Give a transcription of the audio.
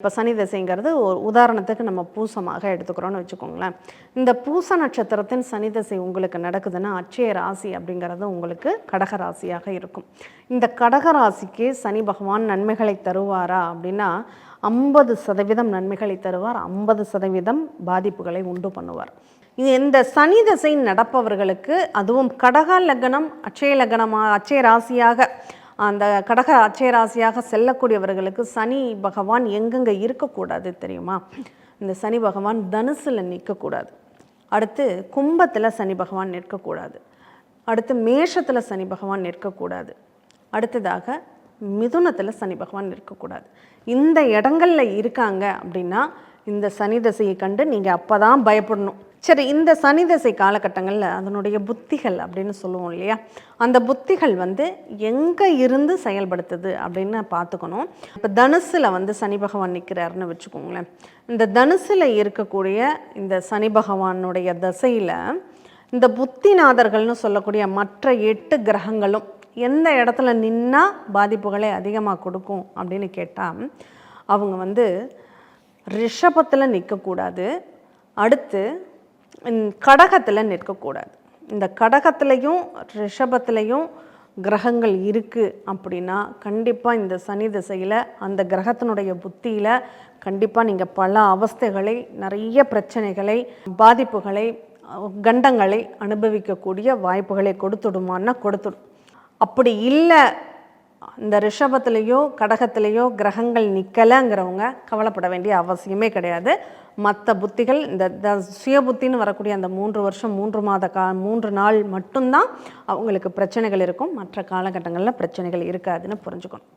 இப்போ சனி திசைங்கிறது ஒரு உதாரணத்துக்கு நம்ம பூசமாக எடுத்துக்கிறோன்னு வச்சுக்கோங்களேன். இந்த பூச நட்சத்திரத்தின் சனி திசை உங்களுக்கு நடக்குதுன்னா அட்சய ராசி அப்படிங்கிறது உங்களுக்கு கடக ராசியாக இருக்கும். இந்த கடக ராசிக்கு சனி பகவான் நன்மைகளை தருவாரா அப்படின்னா 50% நன்மைகளை தருவார், 50% பாதிப்புகளை உண்டு பண்ணுவார். இந்த சனி திசை நடப்பவர்களுக்கு, அதுவும் கடக லக்னம் அட்சய ராசியாக அந்த கடக அட்சய ராசியாக செல்லக்கூடியவர்களுக்கு சனி பகவான் எங்கெங்கே இருக்கக்கூடாது தெரியுமா? இந்த சனி பகவான் தனுசில் நிற்கக்கூடாது, அடுத்து கும்பத்தில் சனி பகவான் நிற்கக்கூடாது, அடுத்து மேஷத்தில் சனி பகவான் நிற்கக்கூடாது, அடுத்ததாக மிதுனத்தில் சனி பகவான் நிற்கக்கூடாது. இந்த இடங்களில் இருக்காங்க அப்படின்னா இந்த சனி திசையை கண்டு நீங்கள் அப்போ தான் பயப்படணும். சரி, இந்த சனி திசை காலகட்டங்களில் அதனுடைய புத்திகள் அப்படின்னு சொல்லுவோம் இல்லையா, அந்த புத்திகள் எங்கே இருந்து செயல்படுத்துது அப்படின்னு பார்த்துக்கணும். இப்போ தனுசில் சனி பகவான் நிற்கிறாருன்னு வச்சுக்கோங்களேன். இந்த தனுசில் இருக்கக்கூடிய இந்த சனி பகவானுடைய தசையில் இந்த புத்திநாதர்கள்னு சொல்லக்கூடிய மற்ற 8 கிரகங்களும் எந்த இடத்துல நின்னா பாதிப்புகளை அதிகமாக கொடுக்கும் அப்படின்னு கேட்டால், அவங்க ரிஷபத்தில் நிற்கக்கூடாது, அடுத்து கடகத்தில் நிற்கக்கூடாது. இந்த கடகத்திலையும் ரிஷபத்திலையும் கிரகங்கள் இருக்குது அப்படின்னா கண்டிப்பாக இந்த சனி திசையில் அந்த கிரகத்தினுடைய புத்தியில் கண்டிப்பாக நீங்கள் பல அவஸ்தைகளை, நிறைய பிரச்சனைகளை, பாதிப்புகளை, கண்டங்களை அனுபவிக்கக்கூடிய வாய்ப்புகளை கொடுத்துடுமான்னா கொடுத்துடும். அப்படி இல்லை, இந்த ரிஷபத்திலேயோ கடகத்திலேயோ கிரகங்கள் நிற்கலைங்கிறவங்க கவலைப்பட வேண்டிய அவசியமே கிடையாது. மற்ற புத்திகள் இந்த சுய புத்தின்னு வரக்கூடிய அந்த 3 வருஷம் 3 மாத 3 நாள் மட்டும்தான் அவங்களுக்கு பிரச்சனைகள் இருக்கும். மற்ற காலகட்டங்களில் பிரச்சனைகள் இருக்காதுன்னு புரிஞ்சுக்கணும்.